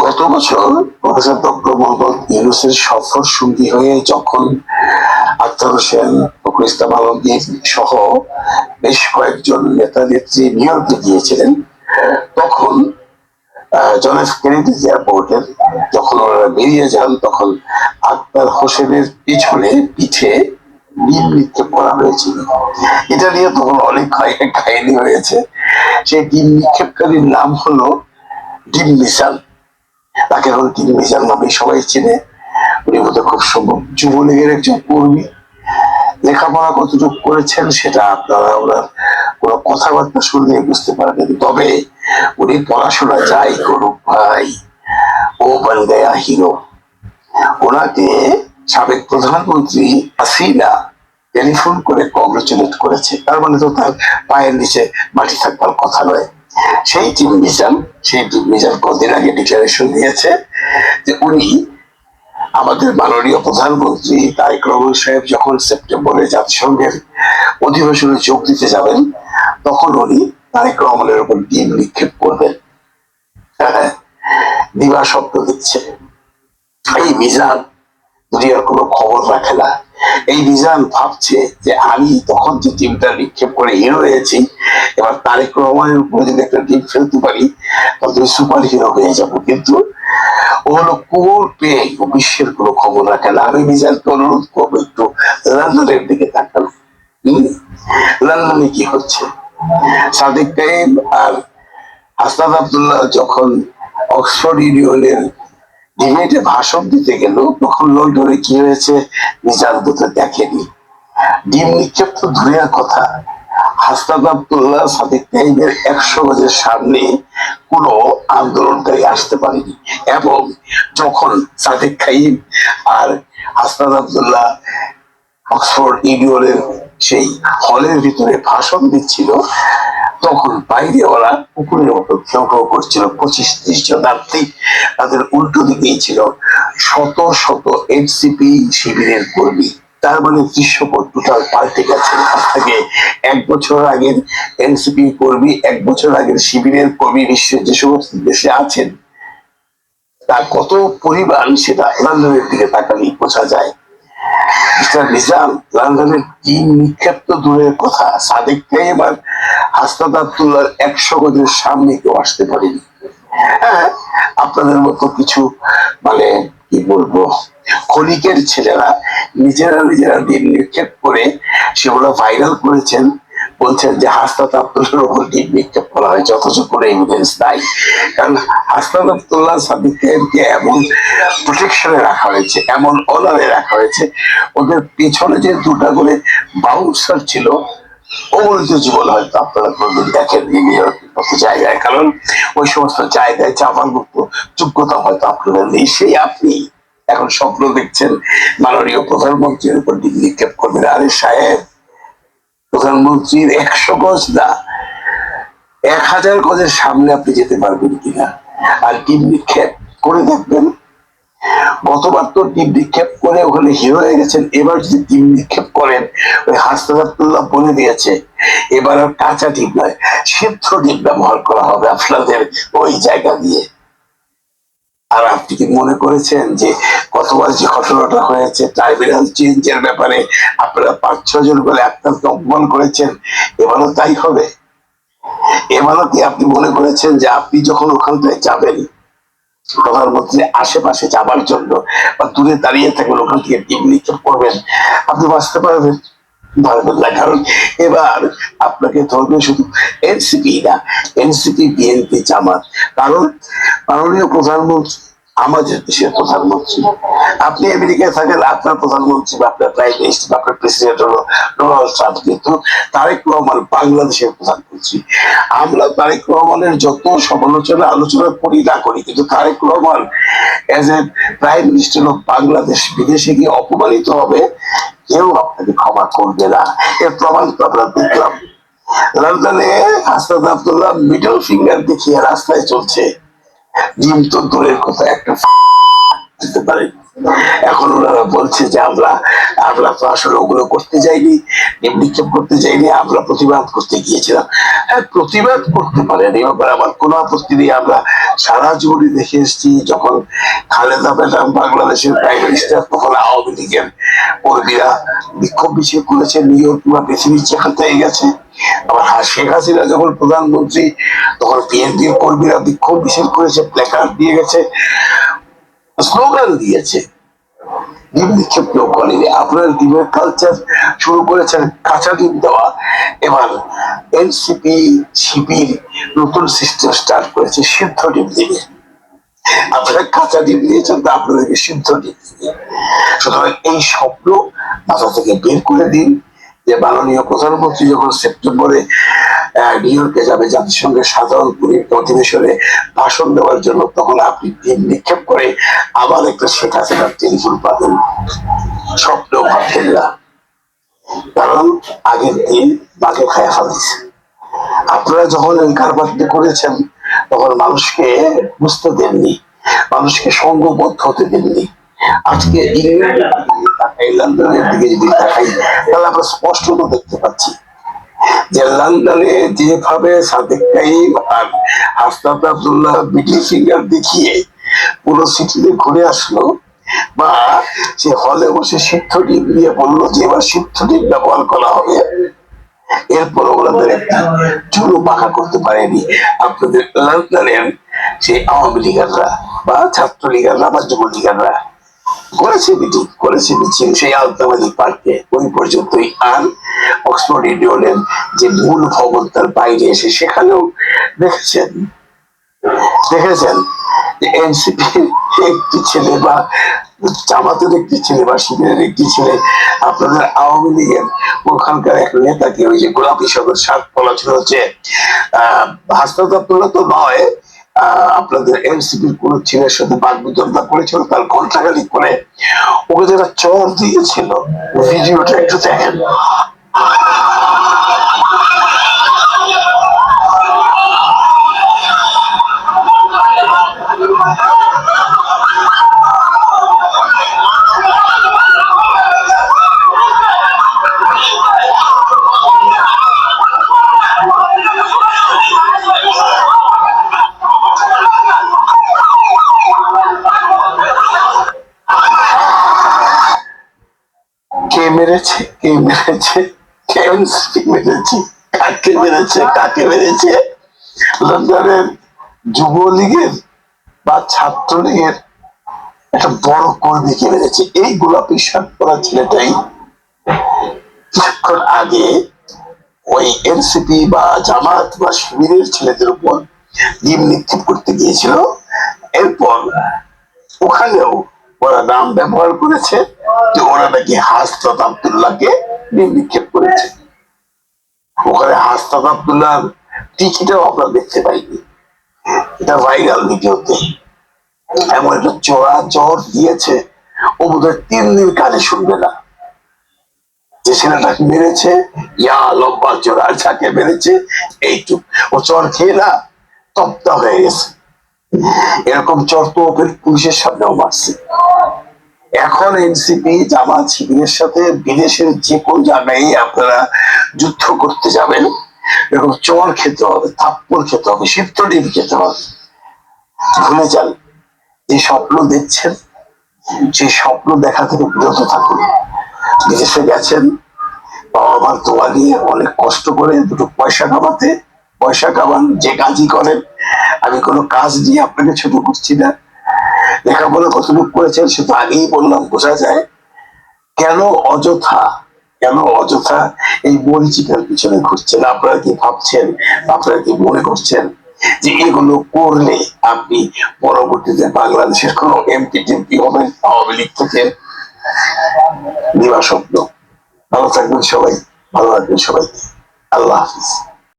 গত বছর professor doctor Mohammad ইউনূসের সফর সঙ্গী হয়ে যখন আখতার হোসেন, ফখরুল ইসলাম আলমগীর সহ বেশ কয়েকজন নেতা নেত্রী নিউ ইয়র্কে গিয়েছিলেন, তখন জন এফ কেনেডি এয়ারপোর্টের যখন ওনারা বেরিয়ে যান, তখন আখতার হোসেনের পিঠে ডিম নিক্ষেপ করা হয়েছিল। এটা নিয়ে তখন অনেক কাহিনী হয়েছে। সেই ডিম নিক্ষেপকারীর নাম হলো ডিম মিসাল। তাকে এখন ডিম মিসাল নামে সবাই চেনে। উনি বোধহয় খুব সম্ভব যুবলীগের একজন কর্মী। লেখাপড়া কতটুকু করেছেন সেটা আপনারা ওনার কোনো কথাবার্তা শুনলে বুঝতে পারবেন। তবে উনি পড়াশোনা যাই করুক ভাই, ও বন গয়া হিরো। ওনাকে সাবেক প্রধানমন্ত্রী হাসিনা টেলিফোন করে কংগ্রেচুলেট করেছে। তার মানে তো তার পায়ের নিচে মাটি থাকবার কথা নয়। সেই টিম মিজান কদিন আগে ডিক্লারেশন দিয়েছে যে উনি আমাদের মাননীয় প্রধানমন্ত্রী তারেক রহমান সাহেব যখন সেপ্টেম্বরে জাতিসংঘের অধিবেশনে যোগ দিতে যাবেন, তখন উনি তারেক রহমানের উপর ডিম নিক্ষেপ করবেন। দিবা স্বপ্ন দিচ্ছে। এই মিজান দুনিয়ার কোনো খবর রাখে না। এই মিজান ভাবছে যে আমি তখন যে টিমটা নিক্ষেপ করে হিরো হয়েছি, এবার তারেক রহমানের উপরে যদি একটা টিম ফেলতে পারি তাহলে সুপার হিরো হয়ে যাবো। কিন্তু ও হলো কুমোর পেয়ে বিশ্বের কোনো খবর রাখে না। আমি মিজানকে অনুরোধ করবো একটু লন্ডনের দিকে তাকানো। লন্ডনে কি হচ্ছে? সাদিক কাইম আর হাসনাত আব্দুল্লাহ যখন অক্সফোর্ড ইউনিয়নের ডিবেটে ভাষণ দিতে গেল, তখন লন্ডনে কি হয়েছে মিজান দুটো দেখেনি। ডিম নিক্ষেপ তো দূরের কথা, হাসনাত আব্দুল্লাহ সাদিক কাইমের 100 গজের সামনে কোন আন্দোলনকারী আসতে পারেনি। এবং যখন সাদিক কাইম আর হাসনাত আব্দুল্লাহ অক্সফোর্ড ইউনিয়নের সেই হলের ভিতরে ভাষণ দিচ্ছিল, তখন বাইরে ওরা পুকুরের মতো কেউ কেউ করছিল 25-30 শতাব্দী। তাদের উল্টো দিকেই ছিল শত শত এনসিপি শিবিরের কর্মী। তার মানে দৃশ্যপট টোটাল পাল্টে গেছে। আজ থেকে 1 বছর আগের এনসিপি কর্মী, 1 বছর আগের শিবিরের কর্মী বিশ্বের যে সমস্ত দেশে আছেন, তার কত পরিমাণ সেটা লন্ডনের দিকে তাকালেই বোঝা যায়। মিস্টার নিজাম লন্ডনের ডিম নিক্ষেপ তো দূরের কথা, সাদিক কাইম আর হাসনাত আব্দুল্লাহর 100 গজের সামনে কেউ আসতে পারেনি। হ্যাঁ, আপনাদের মতো কিছু মানে কি বলবো ক্ষণিকের ছেলেরা নিজেরা ডিম নিক্ষেপ করে সেগুলো ভাইরাল করেছেন, বলছেন যে হাসনাত আব্দুল্লাহর উপর ডিম নিক্ষেপ করা হয়েছে, অথচ কোনো এভিডেন্স নাই। কারণ হাসনাত আব্দুল্লাহ সাদিক কাইমকে এমন প্রোটেকশনে রাখা হয়েছে, এমন অনারে রাখা হয়েছে, ওদের পেছনে যে 2টা করে বাউন্সার ছিল, অবৈধ জীবন হয়তো আপনারা কোনদিন দেখেন জায়গায়। কারণ ওই সমস্ত জায়গায় চাপার মতো যোগ্যতা হয়তো আপনাদের নেই। সেই আপনি এখন স্বপ্ন দেখছেন মাননীয় প্রধানমন্ত্রীর উপর ডিম নিক্ষেপ করবেন। আরে সাহেব, প্রধানমন্ত্রীর 100 গজ না, 1000 গজের সামনে আপনি যেতে পারবেন কিনা? আর ডিম নিক্ষেপ করে দেখবেন। গতবার তো টিম নিক্ষেপ করে ওখানে হিরো হয়ে গেছেন, এবার যদি টিম নিক্ষেপ করেন, ওই হাসনাত আব্দুল্লাহ বলে দিয়েছে এবার আর কাঁচা টিম নয়, সিদ্ধ টিম ব্যবহার করা হবে আপনাদের ওই জায়গা দিয়ে। আর আপনি কি মনে করেছেন যে গতবার যে ঘটনাটা হয়েছে ট্রাইব্যুনাল চেঞ্জের ব্যাপারে আপনারা 5-6 জন বলে আপনাকে অপমান করেছেন, এবারও তাই হবে? এবারও কি আপনি মনে করেছেন যে আপনি যখন ওখানটায় যাবেন প্রধানমন্ত্রী আশেপাশে যাবার জন্য বা দূরে দাঁড়িয়ে থাকবেন, ওখান থেকে টিম নিক্ষেপ করবেন, আপনি বাঁচতে পারবেন? পারবেন না। কারণ এবার আপনাকে ধরবে শুধু এনসিপি না, এনসিপি, বিএনপি, জামাত। কারণ মাননীয় প্রধানমন্ত্রী আমাদের দেশের প্রধানমন্ত্রী। আপনি আমেরিকায় থাকেন, আপনার প্রধানমন্ত্রী বা আপনার প্রাইম মিনিস্টার বা আপনার প্রেসিডেন্ট হলো ডোনাল্ড ট্রাম্প, কিন্তু তারেক রহমান বাংলাদেশের প্রধানমন্ত্রী। আমরা তারেক রহমানের যত সমালোচনা আলোচনা করি না করি, কিন্তু Tarique Rahman as a prime minister of Bangladesh বিদেশে গিয়ে অপমানিত হবে, কেউ আপনাকে ক্ষমা করবে না। এর প্রমাণ তো আমরা দেখলাম লন্ডনে হাসনাত আব্দুল্লাহ মিডল ফিঙ্গার দেখিয়ে রাস্তায় চলছে। ডিম তো দূরের কথা, একটা দিতে পারে। এখন ওনারা বলছে যে আমরা আমরা তো আসলে ওগুলো করতে যাইনি, নিক্ষেপ করতে যাইনি, আমরা প্রতিবাদ করতে গিয়েছিলাম। হ্যাঁ, প্রতিবাদ করতে পারেন, এ ব্যাপারে আমার কোনো আপত্তি নেই। আমরা সারা জীবনে দেখে এসেছি, যখন খালেদা ম্যাডাম বাংলাদেশের প্রাইম মিনিস্টার, তখন আওয়ামী লীগের কর্মীরা বিক্ষোভ মিছিল করেছে, নিউ ইয়র্ক পুরো পৃথিবীর চেহারা হয়ে গেছে। আবার শেখ হাসিনা যখন প্রধানমন্ত্রী, তখন বিএনপির কর্মীরা বিক্ষোভ মিছিল করেছে, প্ল্যাকার্ড দিয়ে গেছে, স্লোগান দিয়েছে। ডিম নিক্ষেপ কেউ করেনি। আপনার ডিমের কালচার শুরু করেছেন কাঁচা ডিম দেওয়া। এবার এনসিপি শিবির নতুন সিস্টেম স্টার্ট করেছে সিদ্ধ ডিম দিয়ে। আপনারা কাঁচা ডিম দিয়েছেন, তা আপনাদেরকে সিদ্ধ ডিম দিয়ে। সুতরাং এই স্বপ্ন মাথা থেকে বের করে দিন, যে মাননীয় প্রধানমন্ত্রী যখন সেপ্টেম্বরে নিউ ইয়র্কে যাবে জাতিসংঘের সাধারণ অধিবেশনে ভাষণ দেওয়ার জন্য, তখন আপনি ডিম নিক্ষেপ করে আবার একটা শেখ হাসিনার টেলিফোন পাবেন। স্বপ্ন ভাবছেন না, কারণ আগের দিন বাঘে খায় ফেলেছে। আপনারা যখন ওই কারবারটি করেছেন, তখন মানুষকে বুঝতে দেননি, মানুষকে সঙ্গবদ্ধ হতে দেননি। আজকে লন্ডনের দিকে যদি তাকাই, তাহলে আমরা স্পষ্ট দেখতে পাচ্ছি যে লন্ডনে যেভাবে সাদেক কাইম আর হাসনাত আব্দুল্লাহ মিডল ফিঙ্গার দেখিয়ে পুরো সিটিতে ঘুরে আসলো, বা সে হলে বসে সিদ্ধ ডিম দিয়ে বললো যে এবার সিদ্ধ ডিম ব্যবহার করা হবে, এরপর ওনাদের একটা চুলো পাকা করতে পারেনি আপনাদের লন্ডনের সেই আওয়ামী লীগাররা বা ছাত্র লীগাররা বা যুব লীগাররা। করেছে মিটিং, করেছে মিছিল সেই আলতাবাদী পার্কে, ওই পর্যন্তই। আর অক্সফোর্ড ইউনিয়নের যে মূল ভবন, তার বাইরে এসে সেখানেও দেখেছেন দেখেছেন যে এনসিপির একটি ছেলে বা জামাতের একটি ছেলে বা শিবিরের একটি ছেলে আপনাদের আওয়ামী লীগের ওখানকার এক নেতাকে, ওই যে গোলাপি সদর শার্ট পরা ছিল, হচ্ছে হাসনাত আব্দুল্লাহ তো নয়, আপনাদের এনসিপির কোন ছেলের সাথে বাগবিতণ্ডা করেছিল, তার কন্ট্রাগালি করে ওকে যারা চর দিয়েছিল, ভিডিওটা একটু দেখেন। কে মেরেছে, কে মেরেছে, মেরেছে, কাকে মেরেছে, কাকে মেরেছে? লন্ডনের যুবলীগের বা ছাত্রলীগের একটা বড় কর্মীকে মেরেছে। এই গোলাপি শার্ট পরা ছেলেটাই কিছুক্ষণ আগে ওই এনসিপি বা জামাত বা শিবিরের ছেলেদের উপর ডিম নিক্ষেপ করতে গিয়েছিল। এরপর ওখানেও ওরা নাম ব্যবহার করেছে যে ওরা নাকি হাসনাত আব্দুল্লাহকে ডিম নিক্ষেপ করেছে। ওখানে হাসনাত আব্দুল্লাহ টিকিটাও আমরা দেখতে পাইনি, এটা ভাইরাল ভিডিওতে। এমন একটা চোরা চর দিয়েছে, ও বোধহয় 3 দিন কানে শুনবে না। যে ছেলেটাকে মেরেছে, ইয়া লম্বা চোরার ছাকে মেরেছে, এইটুক ও চর খেয়ে না তপ্তা হয়ে গেছে। এরকম চর তো পুলিশের সামনেও মারছে। এখন এনসিপি জামাত শিবিরের সাথে বিদেশের যে কোন জায়গায় আপনারা যুদ্ধ করতে যাবেন, এরকম চর খেতে হবে, থাপ্পড় খেতে হবে, সিদ্ধ ডিম খেতে হবে। ভুলে যান, যে স্বপ্ন দেখছেন সেই স্বপ্ন দেখা থেকে বিরত থাকুন। বিদেশে গেছেন, বাবা মার দোয়া নিয়ে অনেক কষ্ট করে দুটো পয়সা কামাতে, পয়সা কামান, যে কাজই করেন। আমি কোনো কাজ নিয়ে আপনাকে ছোট করছি না, লেখাপড়া কতটুকু করেছেন সে তো আগেই বললাম, বোঝা যায়। কেন অযথা, কেন অযথা এই মরিচিকার পিছনে ঘুরছেন? আপনারা কি ভাবছেন, আপনারা কি মনে করছেন যে এগুলো করলে আপনি পরবর্তীতে বাংলাদেশের কোন এমপি টেমপি হবেন আওয়ামী লীগ থেকে? দিবা স্বপ্ন। ভালো থাকবেন সবাই, ভালো থাকবেন সবাই। আল্লাহ হাফিজ।